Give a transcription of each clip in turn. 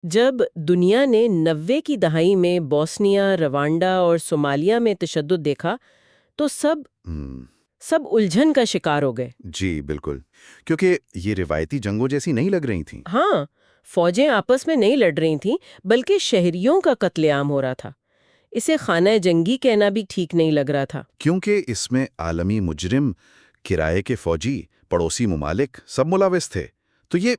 جب دنیا نے 90 کی دہائی میں بوسنیا، روانڈا اور صومالیہ میں تشدد دیکھا تو سب الجھن کا شکار ہو گئے۔ جی بالکل، کیونکہ یہ روایتی جنگوں جیسی نہیں لگ رہی تھیں۔ ہاں، فوجیں آپس میں نہیں لڑ رہی تھیں بلکہ شہریوں کا قتل عام ہو رہا تھا۔ اسے خانہ جنگی کہنا بھی ٹھیک نہیں لگ رہا تھا، کیونکہ اس میں عالمی مجرم، کرائے کے فوجی، پڑوسی ممالک سب ملوث تھے۔ تو یہ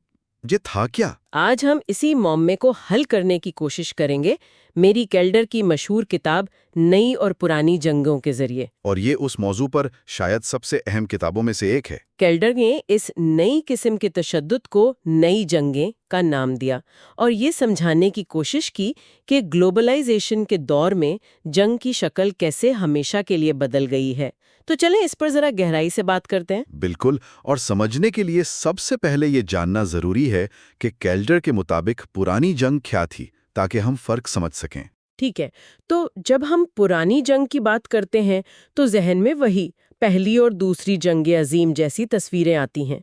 تھا کیا؟ آج ہم اسی معمے کو حل کرنے کی کوشش کریں گے میری کیلڈر کی مشہور کتاب نئی اور پرانی جنگوں کے ذریعے۔ اور یہ اس موضوع پر شاید سب سے اہم کتابوں میں سے ایک ہے۔ کیلڈر نے اس نئی قسم کے تشدد کو نئی جنگیں کا نام دیا اور یہ سمجھانے کی کوشش کی کہ گلوبلائزیشن کے دور میں جنگ کی شکل کیسے ہمیشہ کے لیے بدل گئی ہے۔ تو چلیں اس پر ذرا گہرائی سے بات کرتے ہیں۔ بالکل، اور سمجھنے کے لیے سب سے پہلے یہ جاننا ضروری ہے کہ کیلڈر کے مطابق پرانی جنگ کیا تھی، تاکہ ہم فرق سمجھ سکیں۔ ٹھیک ہے، تو جب ہم پرانی جنگ کی بات کرتے ہیں تو ذہن میں وہی پہلی اور دوسری جنگ عظیم جیسی تصویریں آتی ہیں،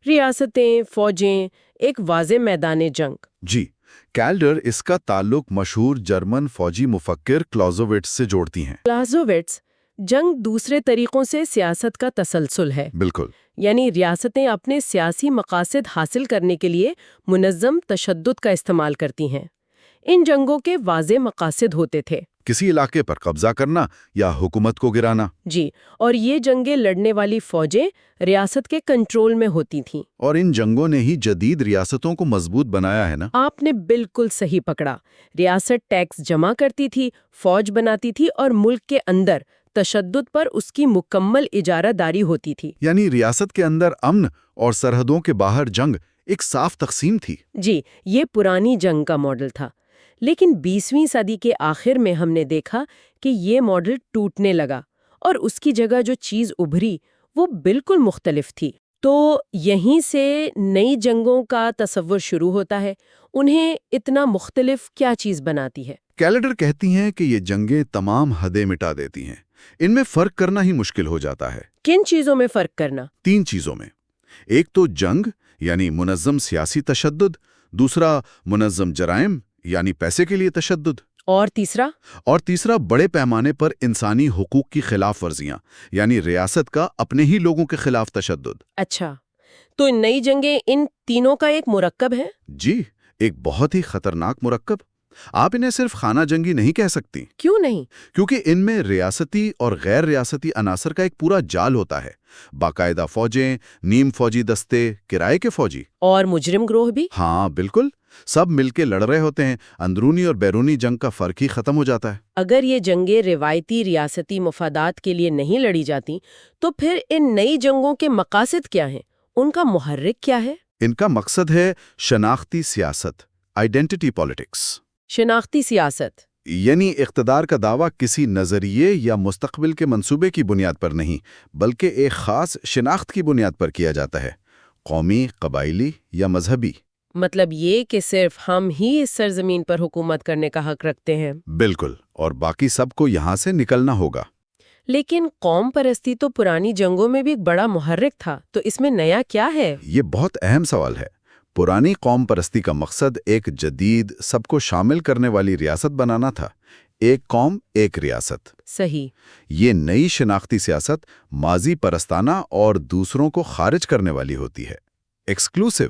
ریاستیں، فوجیں، ایک واضح میدان جنگ۔ جی، کیلڈر اس کا تعلق مشہور جرمن فوجی مفکر کلاوزووٹز سے جوڑتی ہیں۔ کلاوزووٹز جنگ دوسرے طریقوں سے سیاست کا تسلسل ہے۔ بالکل، یعنی ریاستیں اپنے سیاسی مقاصد حاصل کرنے کے لیے منظم تشدد کا استعمال کرتی ہیں۔ ان جنگوں کے واضح مقاصد ہوتے تھے، کسی علاقے پر قبضہ کرنا یا حکومت کو گرانا۔ جی، اور یہ جنگیں لڑنے والی فوجیں ریاست کے کنٹرول میں ہوتی تھیں۔ اور ان جنگوں نے ہی جدید ریاستوں کو مضبوط بنایا ہے نا؟ آپ نے بالکل صحیح پکڑا۔ ریاست ٹیکس جمع کرتی تھی، فوج بناتی تھی اور ملک کے اندر تشدد پر اس کی مکمل اجارہ داری ہوتی تھی۔ یعنی ریاست کے اندر امن اور سرحدوں کے باہر جنگ ایک صاف تقسیم تھی۔ جی، یہ پرانی جنگ کا ماڈل تھا، لیکن 20ویں صدی کے آخر میں ہم نے دیکھا کہ یہ ماڈل ٹوٹنے لگا اور اس کی جگہ جو چیز ابھری وہ بالکل مختلف تھی۔ تو یہیں سے نئی جنگوں کا تصور شروع ہوتا ہے۔ انہیں اتنا مختلف کیا چیز بناتی ہے؟ کیلڈر کہتی ہیں کہ یہ جنگیں تمام حدیں مٹا دیتی ہیں، ان میں فرق کرنا ہی مشکل ہو جاتا ہے۔ کن چیزوں میں فرق کرنا؟ 3 چیزوں میں۔ ایک تو جنگ یعنی منظم سیاسی تشدد، دوسرا منظم جرائم یعنی پیسے کے لیے تشدد، اور تیسرا بڑے پیمانے پر انسانی حقوق کی خلاف ورزیاں یعنی ریاست کا اپنے ہی لوگوں کے خلاف تشدد۔ اچھا، تو نئی جنگیں ان تینوں کا ایک مرکب ہے؟ جی، ایک بہت ہی خطرناک مرکب۔ آپ انہیں صرف خانہ جنگی نہیں کہہ سکتی۔ کیوں نہیں؟ کیونکہ ان میں ریاستی اور غیر ریاستی عناصر کا ایک پورا جال ہوتا ہے، باقاعدہ فوجیں، نیم فوجی دستے، کرائے کے فوجی اور مجرم گروہ بھی؟ ہاں بالکل، سب مل کے لڑ رہے ہوتے ہیں۔ اندرونی اور بیرونی جنگ کا فرق ہی ختم ہو جاتا ہے۔ اگر یہ جنگیں روایتی ریاستی مفادات کے لیے نہیں لڑی جاتی تو پھر ان نئی جنگوں کے مقاصد کیا ہیں؟ ان کا محرک کیا ہے؟ ان کا مقصد ہے شناختی سیاست، آئیڈینٹی پالیٹکس۔ شناختی سیاست یعنی اقتدار کا دعویٰ کسی نظریے یا مستقبل کے منصوبے کی بنیاد پر نہیں، بلکہ ایک خاص شناخت کی بنیاد پر کیا جاتا ہے، قومی، قبائلی یا مذہبی۔ مطلب یہ کہ صرف ہم ہی اس سرزمین پر حکومت کرنے کا حق رکھتے ہیں۔ بالکل، اور باقی سب کو یہاں سے نکلنا ہوگا۔ لیکن قوم پرستی تو پرانی جنگوں میں بھی ایک بڑا محرک تھا، تو اس میں نیا کیا ہے؟ یہ بہت اہم سوال ہے۔ پرانی قوم پرستی کا مقصد ایک جدید، سب کو شامل کرنے والی ریاست بنانا تھا، ایک قوم، ایک ریاست۔ صحیح۔ یہ نئی شناختی سیاست ماضی پرستانہ اور دوسروں کو خارج کرنے والی ہوتی ہے، ایکسکلوسیو۔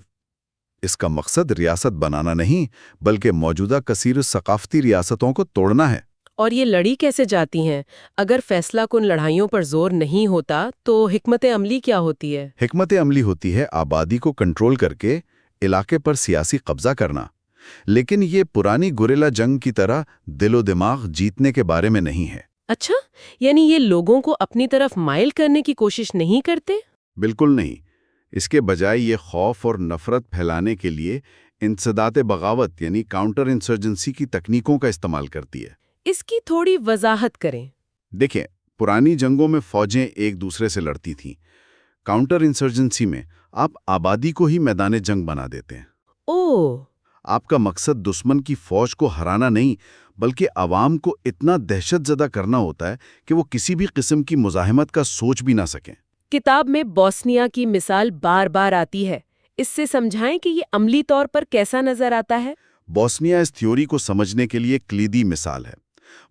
اس کا مقصد ریاست بنانا نہیں، بلکہ موجودہ کثیر ثقافتی ریاستوں کو توڑنا ہے۔ اور یہ لڑی کیسے جاتی ہیں؟ اگر فیصلہ کن لڑائیوں پر زور نہیں ہوتا تو حکمت عملی کیا ہوتی ہے؟ حکمت عملی ہوتی ہے آبادی کو کنٹرول کر کے علاقے پر سیاسی قبضہ کرنا، لیکن یہ پرانی گوریلا جنگ کی طرح دل و دماغ جیتنے کے بارے میں نہیں ہے۔ اچھا، یعنی یہ لوگوں کو اپنی طرف مائل کرنے کی کوشش نہیں کرتے؟ بالکل نہیں، اس کے بجائے یہ خوف اور نفرت پھیلانے کے لیے انسداد بغاوت یعنی کاؤنٹر انسرجنسی کی تکنیکوں کا استعمال کرتی ہے۔ اس کی تھوڑی وضاحت کریں۔ دیکھیں، پرانی جنگوں میں فوجیں ایک دوسرے سے لڑتی تھیں، کاؤنٹر انسرجنسی میں آپ آبادی کو ہی میدان جنگ بنا دیتے ہیں۔ اوہ! آپ کا مقصد دشمن کی فوج کو ہرانا نہیں، بلکہ عوام کو اتنا دہشت زدہ کرنا ہوتا ہے کہ وہ کسی بھی قسم کی مزاحمت کا سوچ بھی نہ سکیں۔ کتاب میں بوسنیا کی مثال بار بار آتی ہے، اس سے سمجھائیں کہ یہ عملی طور پر کیسا نظر آتا ہے؟ بوسنیا اس تھیوری کو سمجھنے کے لیے کلیدی مثال ہے۔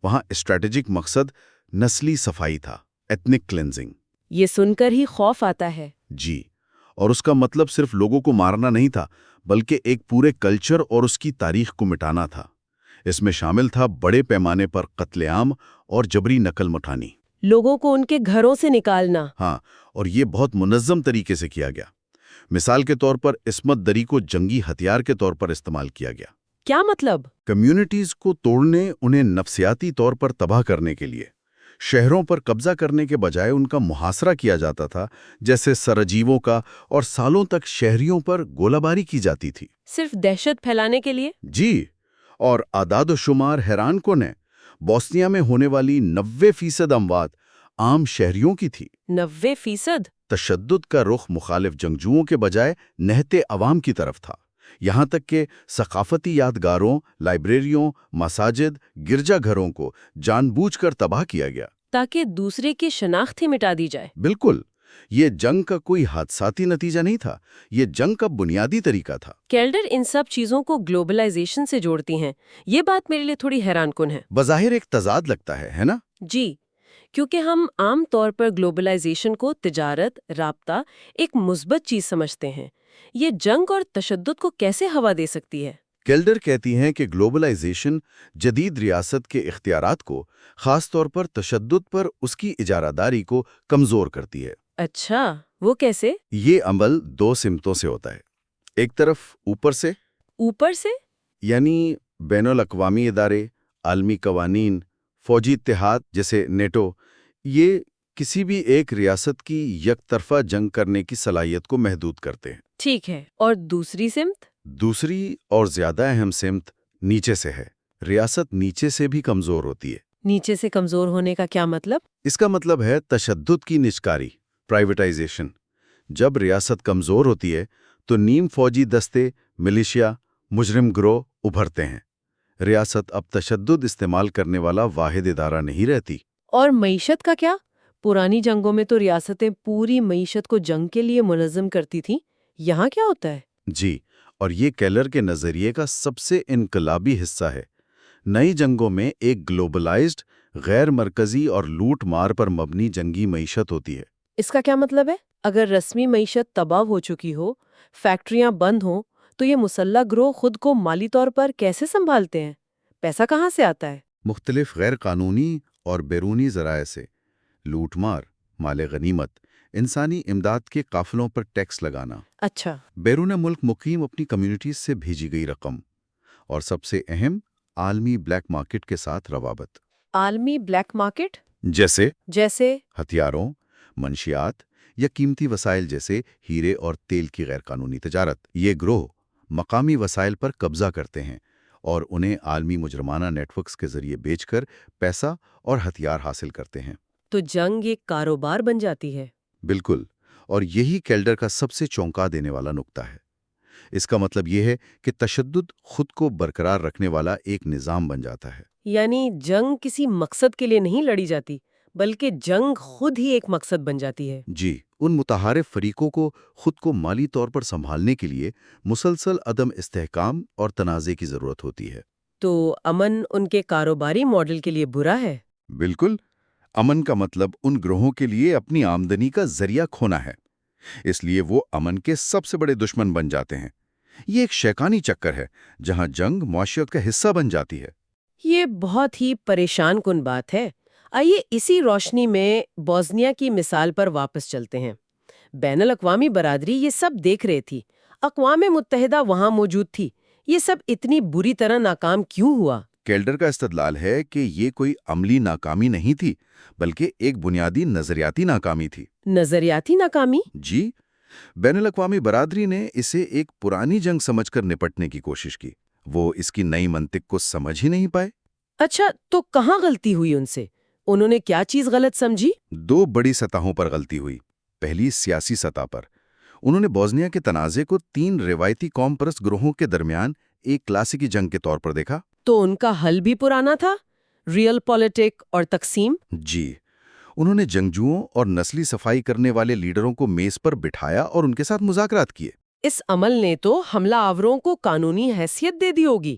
وہاں اسٹریٹجک مقصد نسلی صفائی تھا، ایتنک کلینزنگ۔ یہ سن کر ہی خوف آتا ہے۔ جی، اور اس کا مطلب صرف لوگوں کو مارنا نہیں تھا، بلکہ ایک پورے کلچر اور اس کی تاریخ کو مٹانا تھا۔ اس میں شامل تھا بڑے پیمانے پر قتل عام اور جبری نقل مٹانی۔ لوگوں کو ان کے گھروں سے نکالنا۔ ہاں، اور یہ بہت منظم طریقے سے کیا گیا۔ مثال کے طور پر عصمت دری کو جنگی ہتھیار کے طور پر استعمال کیا گیا۔ کیا مطلب؟ کمیونٹیز کو توڑنے، انہیں نفسیاتی طور پر تباہ کرنے کے لیے شہروں پر قبضہ کرنے کے بجائے ان کا محاصرہ کیا جاتا تھا، جیسے سراجیوو کا، اور سالوں تک شہریوں پر گولہ باری کی جاتی تھی۔ صرف دہشت پھیلانے کے لیے؟ جی، اور اعداد و شمار حیران کن ہے۔ بوسنیا میں ہونے والی 90% اموات عام شہریوں کی تھی۔ 90%؟ تشدد کا رخ مخالف جنگجوؤں کے بجائے نہتے عوام کی طرف تھا، یہاں تک کہ ثقافتی یادگاروں، لائبریریوں، مساجد، گرجا گھروں کو جان بوجھ کر تباہ کیا گیا تاکہ دوسرے کی شناخت ہی مٹا دی جائے۔ بالکل، یہ جنگ کا کوئی حادثاتی نتیجہ نہیں تھا، یہ جنگ کا بنیادی طریقہ تھا۔ کیلڈر ان سب چیزوں کو گلوبلائزیشن سے جوڑتی ہیں، یہ بات میرے لیے تھوڑی حیران کن ہے۔ بظاہر ایک تضاد لگتا ہے نا؟ جی، کیونکہ ہم عام طور پر گلوبلائزیشن کو تجارت، رابطہ، ایک مثبت چیز سمجھتے ہیں۔ یہ جنگ اور تشدد کو کیسے ہوا دے سکتی ہے؟ کیلڈر کہتی ہیں کہ گلوبلائزیشن جدید ریاست کے اختیارات کو، خاص طور پر تشدد پر اس کی اجارہ داری کو کمزور کرتی ہے۔ اچھا، وہ کیسے؟ یہ عمل دو سمتوں سے ہوتا ہے۔ ایک طرف اوپر سے، اوپر سے؟ یعنی بین الاقوامی ادارے، عالمی قوانین، فوجی اتحاد جیسے نیٹو، یہ کسی بھی ایک ریاست کی یک طرفہ جنگ کرنے کی صلاحیت کو محدود کرتے ہیں۔ ٹھیک ہے، اور دوسری سمت؟ دوسری اور زیادہ اہم سمت نیچے سے ہے۔ ریاست نیچے سے بھی کمزور ہوتی ہے۔ نیچے سے کمزور ہونے کا کیا مطلب؟ اس کا مطلب ہے تشدد کی نجکاری، پرائیویٹائزیشن۔ جب ریاست کمزور ہوتی ہے تو نیم فوجی دستے، ملیشیا، مجرم گروہ ابھرتے ہیں۔ ریاست اب تشدد استعمال کرنے والا واحد ادارہ نہیں رہتی۔ اور معیشت کا کیا؟ پرانی جنگوں میں تو ریاستیں پوری معیشت کو جنگ کے لیے منظم کرتی تھیں، یہاں کیا ہوتا ہے؟ جی، اور یہ کیلر کے نظریے کا سب سے انقلابی حصہ ہے۔ نئی جنگوں میں ایک گلوبلائزڈ، غیر مرکزی اور لوٹ مار پر مبنی جنگی معیشت ہوتی ہے۔ اس کا کیا مطلب ہے؟ اگر رسمی معیشت تباہ ہو چکی ہو، فیکٹریاں بند ہوں، تو یہ مسلح گروہ خود کو مالی طور پر کیسے سنبھالتے ہیں؟ پیسہ کہاں سے آتا ہے؟ مختلف غیر قانونی اور بیرونی ذرائع سے، لوٹ مار، مال غنیمت، انسانی امداد کے قافلوں پر ٹیکس لگانا، اچھا، بیرون ملک مقیم اپنی کمیونٹیز سے بھیجی گئی رقم، اور سب سے اہم عالمی بلیک مارکیٹ کے ساتھ روابط۔ عالمی بلیک مارکیٹ؟ جیسے جیسے؟ ہتھیاروں، منشیات یا قیمتی وسائل جیسے ہیرے اور تیل کی غیر قانونی تجارت۔ یہ گروہ مقامی وسائل پر قبضہ کرتے ہیں اور انہیں عالمی مجرمانہ نیٹ ورکس کے ذریعے بیچ کر پیسہ اور ہتھیار حاصل کرتے ہیں۔ تو جنگ ایک کاروبار بن جاتی ہے۔ بالکل، اور یہی کیلڈر کا سب سے چونکا دینے والا نقطہ ہے۔ اس کا مطلب یہ ہے کہ تشدد خود کو برقرار رکھنے والا ایک نظام بن جاتا ہے۔ یعنی جنگ کسی مقصد کے لیے نہیں لڑی جاتی، بلکہ جنگ خود ہی ایک مقصد بن جاتی ہے۔ جی، ان متحارب فریقوں کو خود کو مالی طور پر سنبھالنے کے لیے مسلسل عدم استحکام اور تنازع کی ضرورت ہوتی ہے۔ تو امن ان کے کاروباری ماڈل کے لیے برا ہے؟ بالکل، امن کا مطلب ان گروہوں کے لیے اپنی آمدنی کا ذریعہ کھونا ہے، اس لیے وہ امن کے سب سے بڑے دشمن بن جاتے ہیں۔ یہ ایک شیطانی چکر ہے جہاں جنگ معاشیت کا حصہ بن جاتی ہے۔ یہ بہت ہی پریشان کن بات ہے۔ آئیے اسی روشنی میں بوسنیا کی مثال پر واپس چلتے ہیں۔ بین الاقوامی برادری یہ سب دیکھ رہی تھی، اقوام متحدہ وہاں موجود تھی، یہ سب اتنی بری طرح ناکام کیوں ہوا؟ کیلڈر کا استدلال ہے کہ یہ کوئی عملی ناکامی نہیں تھی، بلکہ ایک بنیادی نظریاتی ناکامی تھی۔ نظریاتی ناکامی؟ جی، بین الاقوامی برادری نے اسے ایک پرانی جنگ سمجھ کر نپٹنے کی کوشش کی۔ وہ اس کی نئی منطق کو سمجھ ہی نہیں پائے۔ اچھا، تو کہاں غلطی ہوئی ان سے؟ انہوں نے کیا چیز غلط سمجھی؟ دو بڑی سطحوں پر غلطی ہوئی۔ پہلی، سیاسی سطح پر۔ انہوں نے بوسنیا کے تنازع کو تین روایتی قوم پرست گروہوں کے درمیان ایک کلاسیکی جنگ کے طور پر دیکھا۔ تو ان کا حل بھی پرانا تھا، ریئل پولیٹک اور تقسیم۔ جی، انہوں نے جنگجوؤں اور نسلی صفائی کرنے والے لیڈروں کو میز پر بٹھایا اور ان کے ساتھ مذاکرات کیے۔ اس عمل نے تو حملہ آوروں کو قانونی حیثیت دے دی ہوگی۔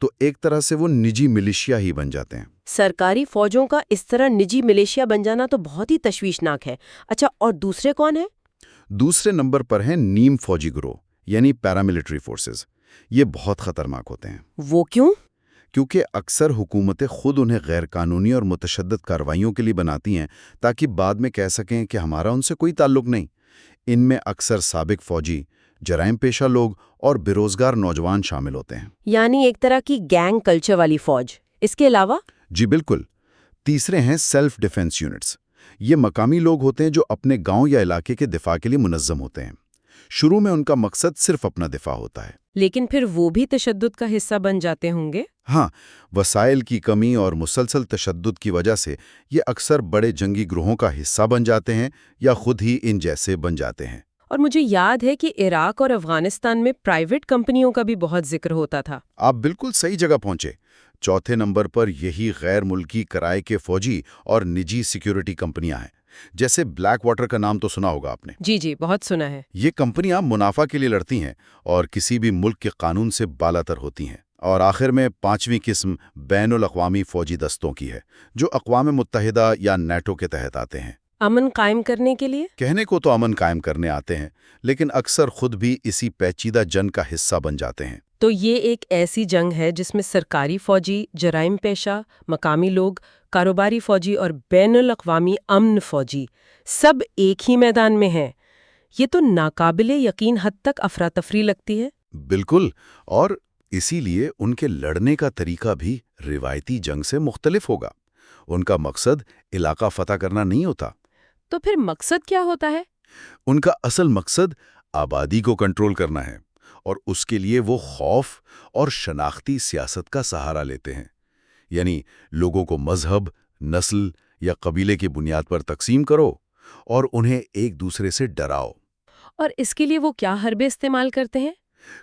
تو ایک طرح سے وہ نجی ملیشیا ہی بن جاتے ہیں۔ سرکاری فوجوں کا اس طرح نجی ملیشیا بن جانا تو بہت ہی تشویشناک ہے۔ اچھا، اور دوسرے کون ہیں؟ دوسرے نمبر پر ہیں نیم فوجی گروہ یعنی پیراملٹری فورسز۔ یہ بہت خطرناک ہوتے ہیں۔ وہ کیوں؟ کیونکہ اکثر حکومتیں خود انہیں غیر قانونی اور متشدد کارروائیوں کے لیے بناتی ہیں تاکہ بعد میں کہہ سکیں کہ ہمارا ان سے کوئی تعلق نہیں۔ ان میں اکثر سابق فوجی، جرائم پیشہ لوگ اور بے روزگار نوجوان شامل ہوتے ہیں۔ یعنی ایک طرح کی گینگ کلچر والی فوج۔ اس کے علاوہ؟ جی بالکل۔ تیسرے ہیں سیلف ڈیفense یونٹس۔ یہ مقامی لوگ ہوتے ہیں جو اپنے گاؤں یا علاقے کے دفاع کے لیے منظم ہوتے ہیں۔ شروع میں ان کا مقصد صرف اپنا دفاع ہوتا ہے، لیکن پھر وہ بھی تشدد کا حصہ بن جاتے ہوں گے؟ ہاں، وسائل کی کمی اور مسلسل تشدد کی وجہ سے یہ اکثر بڑے جنگی گروہوں کا حصہ بن جاتے ہیں یا خود ہی ان جیسے بن جاتے ہیں۔ اور مجھے یاد ہے کہ عراق اور افغانستان میں پرائیویٹ کمپنیوں کا بھی بہت ذکر ہوتا تھا۔ آپ بالکل صحیح جگہ پہنچے۔ چوتھے نمبر پر یہی غیر ملکی کرائے کے فوجی اور نجی سیکیورٹی کمپنیاں ہیں، جیسے بلیک واٹر کا نام تو سنا ہوگا آپ نے۔ جی جی، بہت سنا ہے۔ یہ کمپنیاں منافع کے لیے لڑتی ہیں اور کسی بھی ملک کے قانون سے بالاتر ہوتی ہیں۔ اور آخر میں پانچویں قسم بین الاقوامی فوجی دستوں کی ہے، جو اقوام متحدہ یا نیٹو کے تحت آتے ہیں۔ امن قائم کرنے کے لیے؟ کہنے کو تو امن قائم کرنے آتے ہیں، لیکن اکثر خود بھی اسی پیچیدہ جنگ کا حصہ بن جاتے ہیں۔ تو یہ ایک ایسی جنگ ہے جس میں سرکاری فوجی، جرائم پیشہ، مقامی لوگ، کاروباری فوجی اور بین الاقوامی امن فوجی سب ایک ہی میدان میں ہیں۔ یہ تو ناقابل یقین حد تک افراتفری لگتی ہے۔ بالکل، اور اسی لیے ان کے لڑنے کا طریقہ بھی روایتی جنگ سے مختلف ہوگا۔ ان کا مقصد علاقہ فتح کرنا نہیں ہوتا۔ تو پھر مقصد کیا ہوتا ہے؟ ان کا اصل مقصد آبادی کو کنٹرول کرنا ہے، اور اس کے لیے وہ خوف اور شناختی سیاست کا سہارا لیتے ہیں۔ یعنی لوگوں کو مذہب، نسل یا قبیلے کی بنیاد پر تقسیم کرو اور انہیں ایک دوسرے سے ڈراؤ۔ اور اس کے لیے وہ کیا حربے استعمال کرتے ہیں؟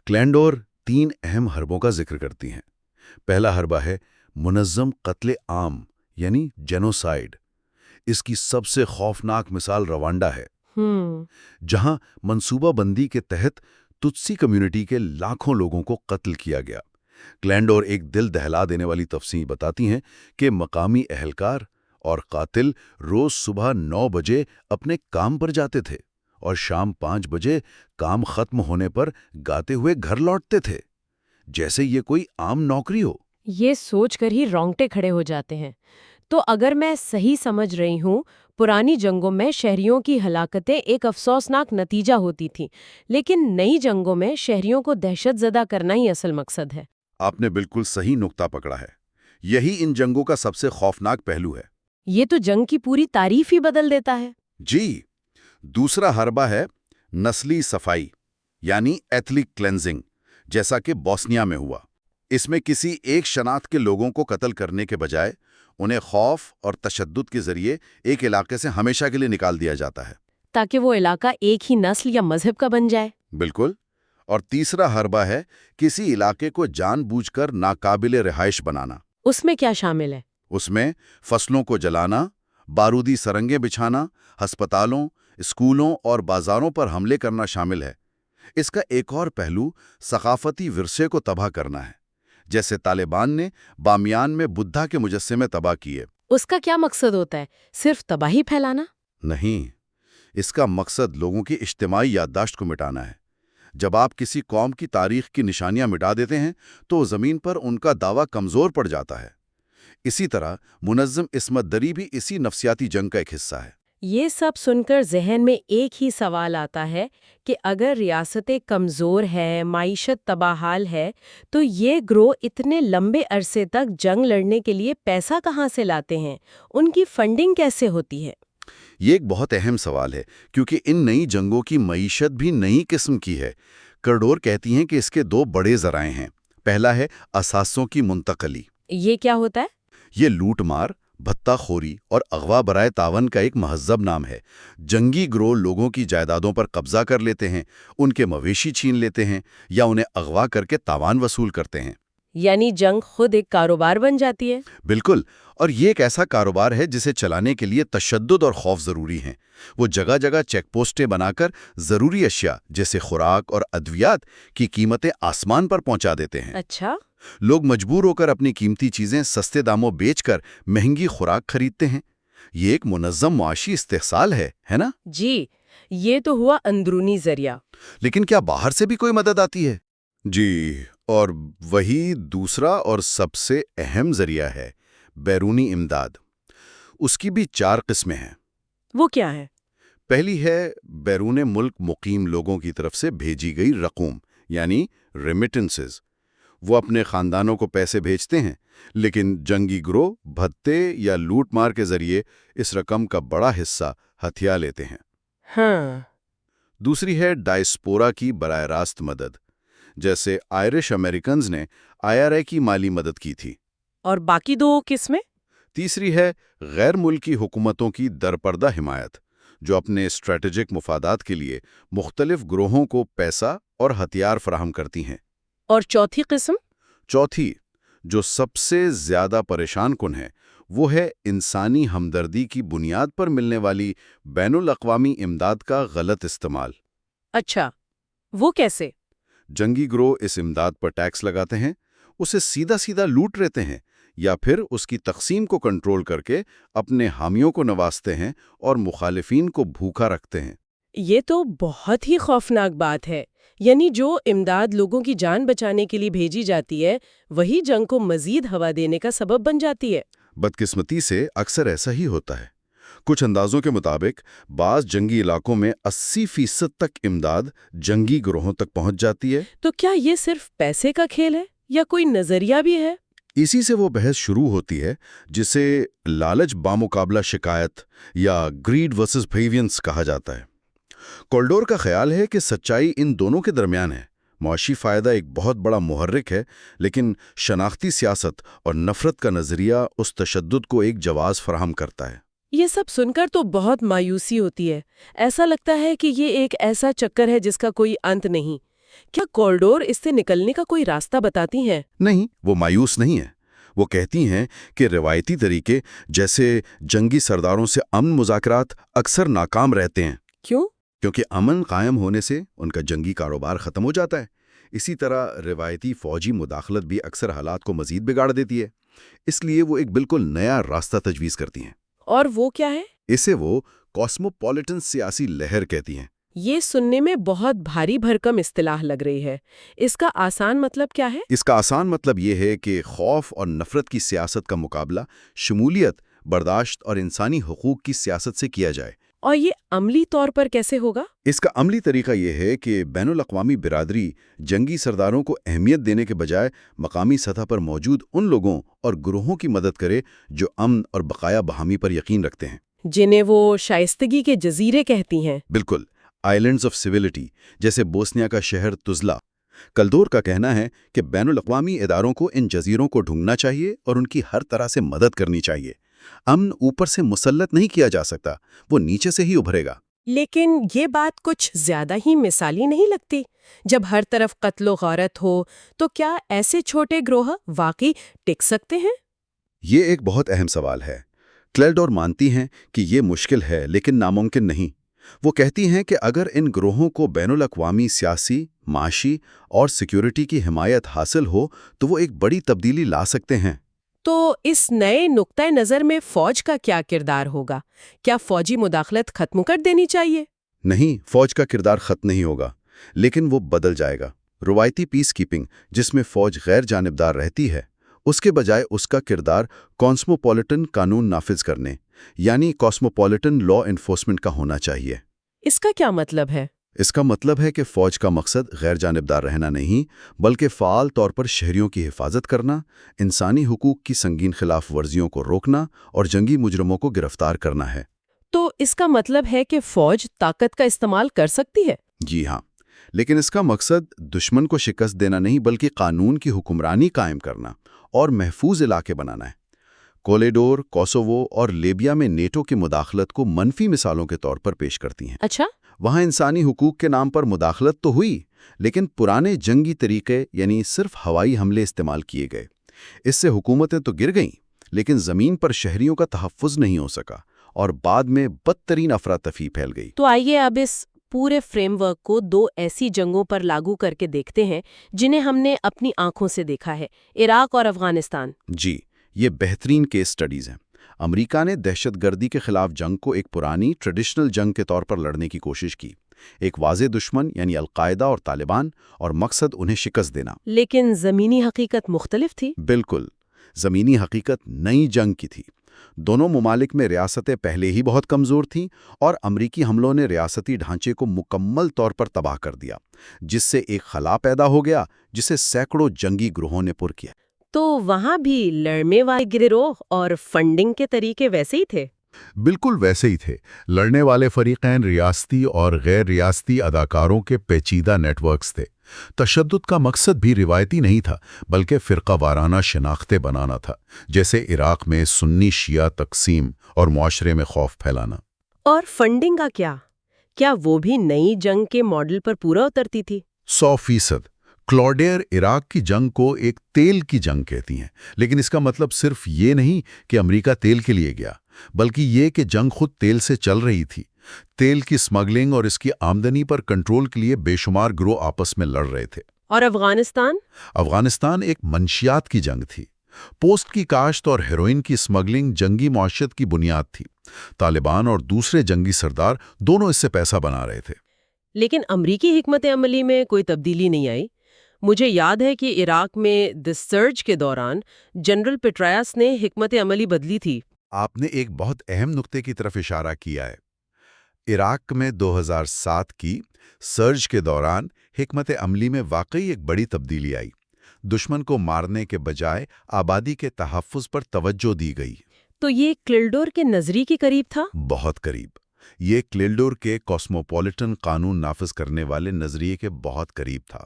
کلینڈور 3 اہم حربوں کا ذکر کرتی ہیں۔ پہلا حربہ ہے منظم قتل عام یعنی جینوسائیڈ۔ اس کی سب سے خوفناک مثال روانڈا ہے، جہاں منصوبہ بندی کے تحت تتسی کمیونٹی کے لاکھوں لوگوں کو قتل کیا گیا۔ کلینڈور ایک دل دہلا دینے والی تفصیل بتاتی ہیں کہ مقامی اہلکار اور قاتل روز صبح 9 بجے اپنے کام پر جاتے تھے اور شام 5 بجے کام ختم ہونے پر گاتے ہوئے گھر لوٹتے تھے، جیسے یہ کوئی عام نوکری ہو۔ یہ سوچ کر ہی رونگٹے کھڑے ہو جاتے ہیں۔ تو اگر میں صحیح سمجھ رہی ہوں، پرانی جنگوں میں شہریوں کی ہلاکتیں ایک افسوسناک نتیجہ ہوتی تھیں، لیکن نئی جنگوں میں شہریوں کو دہشت زدہ کرنا ہی اصل مقصد ہے۔ آپ نے بالکل صحیح نقطہ پکڑا ہے۔ یہی ان جنگوں کا سب سے خوفناک پہلو ہے۔ یہ تو جنگ کی پوری تعریف ہی بدل دیتا ہے۔ جی، دوسرا حربہ ہے نسلی صفائی یعنی ایتھنک کلینزنگ، جیسا کہ بوسنیا میں ہوا۔ اس میں کسی ایک شناخت کے لوگوں کو قتل کرنے کے بجائے انہیں خوف اور تشدد کے ذریعے ایک علاقے سے ہمیشہ کے لیے نکال دیا جاتا ہے، تاکہ وہ علاقہ ایک ہی نسل یا مذہب کا بن جائے۔ بالکل۔ اور تیسرا حربہ ہے کسی علاقے کو جان بوجھ کر ناقابل رہائش بنانا۔ اس میں کیا شامل ہے؟ اس میں فصلوں کو جلانا، بارودی سرنگیں بچھانا، ہسپتالوں، اسکولوں اور بازاروں پر حملے کرنا شامل ہے۔ اس کا ایک اور پہلو ثقافتی ورثے کو تباہ کرنا ہے، جیسے طالبان نے بامیان میں بدھا کے مجسمے تباہ کیے۔ اس کا کیا مقصد ہوتا ہے؟ صرف تباہی پھیلانا؟ نہیں، اس کا مقصد لوگوں کی اجتماعی یادداشت کو مٹانا ہے۔ جب آپ کسی قوم کی تاریخ کی نشانیاں مٹا دیتے ہیں تو زمین پر ان کا دعویٰ کمزور پڑ جاتا ہے۔ اسی طرح منظم عصمت دری بھی اسی نفسیاتی جنگ کا ایک حصہ ہے۔ یہ سب سن کر ذہن میں ایک ہی سوال آتا ہے کہ اگر ریاستیں کمزور ہیں، معیشت تباہال ہے، تو یہ گروہ اتنے لمبے عرصے تک جنگ لڑنے کے لیے پیسہ کہاں سے لاتے ہیں؟ ان کی فنڈنگ کیسے ہوتی ہے؟ یہ ایک بہت اہم سوال ہے، کیونکہ ان نئی جنگوں کی معیشت بھی نئی قسم کی ہے۔ کرڈور کہتی ہیں کہ اس کے 2 بڑے ذرائع ہیں۔ پہلا ہے اثاثوں کی منتقلی۔ یہ کیا ہوتا ہے؟ یہ لوٹ مار، بھتہ خوری اور اغوا برائے تعاون کا ایک مہذب نام ہے۔ جنگی گروہ لوگوں کی جائیدادوں پر قبضہ کر لیتے ہیں، ان کے مویشی چھین لیتے ہیں یا انہیں اغوا کر کے تاوان وصول کرتے ہیں۔ یعنی جنگ خود ایک کاروبار بن جاتی ہے؟ بالکل، اور یہ ایک ایسا کاروبار ہے جسے چلانے کے لیے تشدد اور خوف ضروری ہیں۔ وہ جگہ جگہ چیک پوسٹیں بنا کر ضروری اشیاء جیسے خوراک اور ادویات کی قیمتیں آسمان پر پہنچا دیتے ہیں۔ اچھا، لوگ مجبور ہو کر اپنی قیمتی چیزیں سستے داموں بیچ کر مہنگی خوراک خریدتے ہیں۔ یہ ایک منظم معاشی استحصال ہے نا؟ جی، یہ تو ہوا اندرونی ذریعہ۔ لیکن کیا باہر سے بھی کوئی مدد آتی ہے؟ جی، اور وہی دوسرا اور سب سے اہم ذریعہ ہے بیرونی امداد۔ اس کی بھی 4 قسمیں ہیں۔ وہ کیا ہے؟ پہلی ہے بیرون ملک مقیم لوگوں کی طرف سے بھیجی گئی رقوم، یعنی ریمیٹنسز۔ وہ اپنے خاندانوں کو پیسے بھیجتے ہیں، لیکن جنگی گروہ بھتے یا لوٹ مار کے ذریعے اس رقم کا بڑا حصہ ہتھیا لیتے ہیں۔ ہاں، دوسری ہے ڈائسپورا کی براہ راست مدد، جیسے آئرش امریکنز نے IRA کی مالی مدد کی تھی۔ اور باقی 2 قسمیں؟ تیسری ہے غیر ملکی حکومتوں کی درپردہ حمایت، جو اپنے اسٹریٹجک مفادات کے لیے مختلف گروہوں کو پیسہ اور ہتھیار فراہم کرتی ہیں۔ اور چوتھی قسم؟ چوتھی، جو سب سے زیادہ پریشان کن ہے، وہ ہے انسانی ہمدردی کی بنیاد پر ملنے والی بین الاقوامی امداد کا غلط استعمال۔ اچھا، وہ کیسے؟ جنگی گروہ اس امداد پر ٹیکس لگاتے ہیں، اسے سیدھا سیدھا لوٹ لیتے ہیں، یا پھر اس کی تقسیم کو کنٹرول کر کے اپنے حامیوں کو نوازتے ہیں اور مخالفین کو بھوکا رکھتے ہیں۔ یہ تو بہت ہی خوفناک بات ہے۔ یعنی جو امداد لوگوں کی جان بچانے کے لیے بھیجی جاتی ہے، وہی جنگ کو مزید ہوا دینے کا سبب بن جاتی ہے۔ بدقسمتی سے اکثر ایسا ہی ہوتا ہے۔ کچھ اندازوں کے مطابق بعض جنگی علاقوں میں 80% تک امداد جنگی گروہوں تک پہنچ جاتی ہے۔ تو کیا یہ صرف پیسے کا کھیل ہے یا کوئی نظریہ بھی ہے؟ اسی سے وہ بحث شروع ہوتی ہے جسے لالچ بامقابلہ شکایت یا گریڈ ورسز پیوینس کہا جاتا ہے۔ کولڈور کا خیال ہے کہ سچائی ان دونوں کے درمیان ہے۔ معاشی فائدہ ایک بہت بڑا محرک ہے، لیکن شناختی سیاست اور نفرت کا نظریہ اس تشدد کو ایک جواز فراہم کرتا ہے۔ یہ سب سن کر تو بہت مایوسی ہوتی ہے۔ ایسا لگتا ہے کہ یہ ایک ایسا چکر ہے جس کا کوئی انت نہیں۔ کیا کولڈور اس سے نکلنے کا کوئی راستہ بتاتی ہیں؟ نہیں، وہ مایوس نہیں ہے۔ وہ کہتی ہیں کہ روایتی طریقے جیسے جنگی سرداروں سے امن مذاکرات اکثر ناکام رہتے ہیں۔ کیوں؟ کیونکہ امن قائم ہونے سے ان کا جنگی کاروبار ختم ہو جاتا ہے۔ اسی طرح روایتی فوجی مداخلت بھی اکثر حالات کو مزید بگاڑ دیتی ہے۔ اس لیے وہ ایک بالکل نیا راستہ تجویز کرتی ہیں۔ اور وہ کیا ہے؟ اسے وہ کاسموپولیٹن سیاسی لہر کہتی ہیں۔ یہ سننے میں بہت بھاری بھرکم اصطلاح لگ رہی ہے۔ اس کا آسان مطلب کیا ہے؟ اس کا آسان مطلب یہ ہے کہ خوف اور نفرت کی سیاست کا مقابلہ شمولیت، برداشت اور انسانی حقوق کی سیاست سے کیا جائے۔ اور یہ عملی طور پر کیسے ہوگا؟ اس کا عملی طریقہ یہ ہے کہ بین الاقوامی برادری جنگی سرداروں کو اہمیت دینے کے بجائے مقامی سطح پر موجود ان لوگوں اور گروہوں کی مدد کرے جو امن اور بقایا بحامی پر یقین رکھتے ہیں، جنہیں وہ شائستگی کے جزیرے کہتی ہیں۔ بالکل، آئیلینڈز آف سویلٹی، جیسے بوسنیا کا شہر تزلا۔ کلدور کا کہنا ہے کہ بین الاقوامی اداروں کو ان جزیروں کو ڈھونڈنا چاہیے اور ان کی ہر طرح سے مدد کرنی چاہیے۔ امن اوپر سے مسلط نہیں کیا جا سکتا، وہ نیچے سے ہی ابھرے گا۔ لیکن یہ بات کچھ زیادہ ہی مثالی نہیں لگتی؟ جب ہر طرف قتل و غارت ہو تو کیا ایسے چھوٹے گروہ واقعی ٹک سکتے ہیں؟ یہ ایک بہت اہم سوال ہے۔ کلیلڈور مانتی ہیں کہ یہ مشکل ہے لیکن ناممکن نہیں۔ وہ کہتی ہیں کہ اگر ان گروہوں کو بین الاقوامی سیاسی، معاشی اور سیکیورٹی کی حمایت حاصل ہو تو وہ ایک بڑی تبدیلی لا سکتے ہیں۔ تو اس نئے نقطۂ نظر میں فوج کا کیا کردار ہوگا؟ کیا فوجی مداخلت ختم کر دینی چاہیے؟ نہیں، فوج کا کردار ختم نہیں ہوگا، لیکن وہ بدل جائے گا۔ روایتی پیس کیپنگ جس میں فوج غیر جانبدار رہتی ہے، اس کے بجائے اس کا کردار کاسموپولیٹن قانون نافذ کرنے، یعنی کاسموپولیٹن لا انفورسمنٹ کا ہونا چاہیے۔ اس کا کیا مطلب ہے؟ اس کا مطلب ہے کہ فوج کا مقصد غیر جانبدار رہنا نہیں، بلکہ فعال طور پر شہریوں کی حفاظت کرنا، انسانی حقوق کی سنگین خلاف ورزیوں کو روکنا اور جنگی مجرموں کو گرفتار کرنا ہے۔ تو اس کا مطلب ہے کہ فوج طاقت کا استعمال کر سکتی ہے؟ جی ہاں، لیکن اس کا مقصد دشمن کو شکست دینا نہیں بلکہ قانون کی حکمرانی قائم کرنا اور محفوظ علاقے بنانا ہے۔ کولیڈور، کوسوو اور لیبیا میں نیٹو کی مداخلت کو منفی مثالوں کے طور پر پیش کرتی ہیں۔ اچھا، وہاں انسانی حقوق کے نام پر مداخلت تو ہوئی، لیکن پرانے جنگی طریقے یعنی صرف ہوائی حملے استعمال کیے گئے۔ اس سے حکومتیں تو گر گئیں، لیکن زمین پر شہریوں کا تحفظ نہیں ہو سکا اور بعد میں بدترین افراتفری پھیل گئی۔ تو آئیے اب اس پورے فریم ورک کو دو ایسی جنگوں پر لاگو کر کے دیکھتے ہیں جنہیں ہم نے اپنی آنکھوں سے دیکھا ہے، عراق اور افغانستان۔ جی، یہ بہترین کیس سٹڈیز ہیں۔ امریکا نے دہشت گردی کے خلاف جنگ کو ایک پرانی ٹریڈیشنل جنگ کے طور پر لڑنے کی کوشش کی، ایک واضح دشمن یعنی القاعدہ اور طالبان، اور مقصد انہیں شکست دینا۔ لیکن زمینی حقیقت مختلف تھی۔ بالکل، زمینی حقیقت نئی جنگ کی تھی۔ دونوں ممالک میں ریاستیں پہلے ہی بہت کمزور تھیں اور امریکی حملوں نے ریاستی ڈھانچے کو مکمل طور پر تباہ کر دیا، جس سے ایک خلا پیدا ہو گیا جسے سینکڑوں جنگی گروہوں نے پر کیا۔ تو وہاں بھی لڑنے والے گروہ اور فنڈنگ کے طریقے ویسے ہی تھے؟ بالکل ویسے ہی تھے۔ لڑنے والے فریقین ریاستی اور غیر ریاستی اداکاروں کے پیچیدہ نیٹ ورکس تھے۔ تشدد کا مقصد بھی روایتی نہیں تھا، بلکہ فرقہ وارانہ شناختیں بنانا تھا، جیسے عراق میں سنی شیعہ تقسیم اور معاشرے میں خوف پھیلانا۔ اور فنڈنگ کا کیا؟ کیا وہ بھی نئی جنگ کے ماڈل پر پورا اترتی تھی؟ 100%۔ کلاڈیر عراق کی جنگ کو ایک تیل کی جنگ کہتی ہیں، لیکن اس کا مطلب صرف یہ نہیں کہ امریکہ تیل کے لیے گیا، بلکہ یہ کہ جنگ خود تیل سے چل رہی تھی۔ تیل کی سمگلنگ اور اس کی آمدنی پر کنٹرول کے لیے بے شمار گروہ آپس میں لڑ رہے تھے۔ اور افغانستان؟ افغانستان ایک منشیات کی جنگ تھی۔ پوسٹ کی کاشت اور ہیروئن کی سمگلنگ جنگی معیشت کی بنیاد تھی۔ طالبان اور دوسرے جنگی سردار دونوں اس سے پیسہ بنا رہے تھے۔ لیکن امریکی حکمت عملی میں کوئی تبدیلی نہیں آئی۔ مجھے یاد ہے کہ عراق میں دی سرج کے دوران جنرل پیٹرائس نے حکمت عملی بدلی تھی۔ آپ نے ایک بہت اہم نقطے کی طرف اشارہ کیا ہے۔ عراق میں 2007 کی سرج کے دوران حکمت عملی میں واقعی ایک بڑی تبدیلی آئی۔ دشمن کو مارنے کے بجائے آبادی کے تحفظ پر توجہ دی گئی۔ تو یہ کلڈور کے نظریے کے قریب تھا؟ بہت قریب۔ یہ کلڈور کے کاسموپولیٹن قانون نافذ کرنے والے نظریے کے بہت قریب تھا۔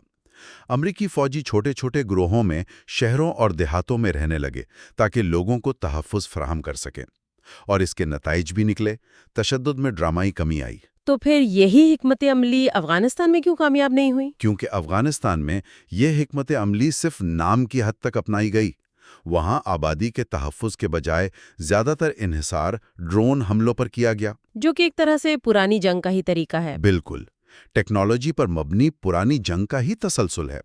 امریکی فوجی چھوٹے چھوٹے گروہوں میں شہروں اور دیہاتوں میں رہنے لگے تاکہ لوگوں کو تحفظ فراہم کر سکیں، اور اس کے نتائج بھی نکلے۔ تشدد میں ڈرامائی کمی آئی۔ تو پھر یہی حکمت عملی افغانستان میں کیوں کامیاب نہیں ہوئی؟ کیونکہ افغانستان میں یہ حکمت عملی صرف نام کی حد تک اپنائی گئی۔ وہاں آبادی کے تحفظ کے بجائے زیادہ تر انحصار ڈرون حملوں پر کیا گیا، جو کہ ایک طرح سے پرانی جنگ کا ہی طریقہ ہے۔ بالکل، ٹیکنالوجی پر مبنی پرانی جنگ کا ہی تسلسل ہے۔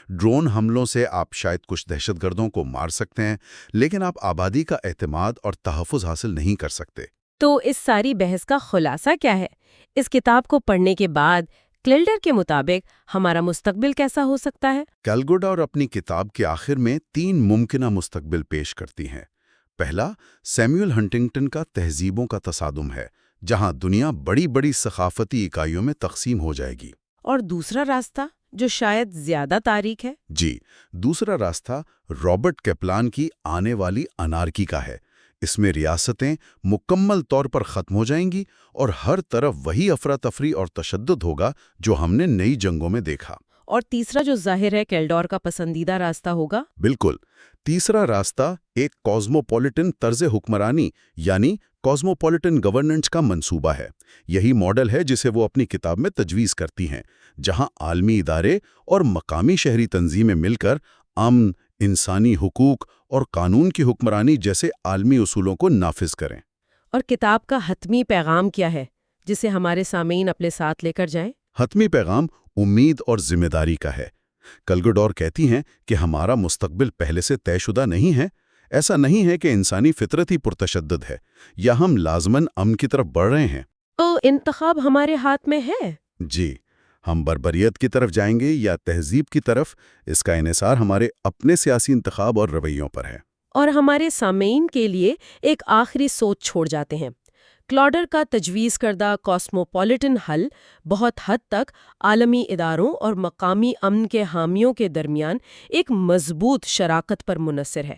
ڈرون حملوں سے آپ شاید کچھ دہشت گردوں کو مار سکتے ہیں، لیکن آپ آبادی کا اعتماد اور تحفظ حاصل نہیں کر سکتے۔ تو اس ساری بحث کا خلاصہ کیا ہے؟ اس کتاب کو پڑھنے کے بعد کلڈر کے مطابق ہمارا مستقبل کیسا ہو سکتا ہے؟ کیلگوڈا اپنی کتاب کے آخر میں 3 ممکنہ مستقبل پیش کرتی ہیں۔ پہلا، سیموئل ہنٹنگٹن کا تہذیبوں کا تصادم ہے، جہاں دنیا بڑی بڑی ثقافتی اکائیوں میں تقسیم ہو جائے گی۔ اور دوسرا راستہ جو شاید زیادہ تاریک ہے؟ جی، دوسرا راستہ رابرٹ کیپلان کی آنے والی انارکی کا ہے۔ اس میں ریاستیں مکمل طور پر ختم ہو جائیں گی اور ہر طرف وہی افراتفری اور تشدد ہوگا جو ہم نے نئی جنگوں میں دیکھا۔ اور تیسرا جو ظاہر ہے کیلڈور کا پسندیدہ راستہ ہوگا؟ بالکل، تیسرا راستہ ایک کاسموپولیٹن طرز حکمرانی یعنی کاسموپولیٹن گورننس کا منصوبہ ہے۔ یہی ماڈل ہے جسے وہ اپنی کتاب میں تجویز کرتی ہیں، جہاں عالمی ادارے اور مقامی شہری تنظیمیں مل کر امن، انسانی حقوق اور قانون کی حکمرانی جیسے عالمی اصولوں کو نافذ کریں۔ اور کتاب کا حتمی پیغام کیا ہے جسے ہمارے سامعین اپنے ساتھ لے کر جائیں؟ حتمی پیغام امید اور ذمہ داری کا ہے۔ کلگوڈور کہتی ہیں کہ ہمارا مستقبل پہلے سے طے شدہ نہیں ہے۔ ایسا نہیں ہے کہ انسانی فطرت ہی پرتشدد ہے یا ہم لازماً امن کی طرف بڑھ رہے ہیں۔ تو انتخاب ہمارے ہاتھ میں ہے۔ جی، ہم بربریت کی طرف جائیں گے یا تہذیب کی طرف، اس کا انحصار ہمارے اپنے سیاسی انتخاب اور رویوں پر ہے۔ اور ہمارے سامعین کے لیے ایک آخری سوچ چھوڑ جاتے ہیں۔ کلاڈر کا تجویز کردہ کاسموپولیٹن حل بہت حد تک عالمی اداروں اور مقامی امن کے حامیوں کے درمیان ایک مضبوط شراکت پر منحصر ہے۔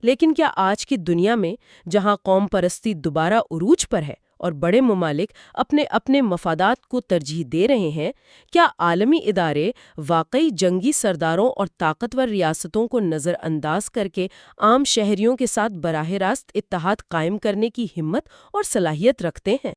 لیکن کیا آج کی دنیا میں، جہاں قوم پرستی دوبارہ عروج پر ہے اور بڑے ممالک اپنے اپنے مفادات کو ترجیح دے رہے ہیں، کیا عالمی ادارے واقعی جنگی سرداروں اور طاقتور ریاستوں کو نظر انداز کر کے عام شہریوں کے ساتھ براہ راست اتحاد قائم کرنے کی ہمت اور صلاحیت رکھتے ہیں؟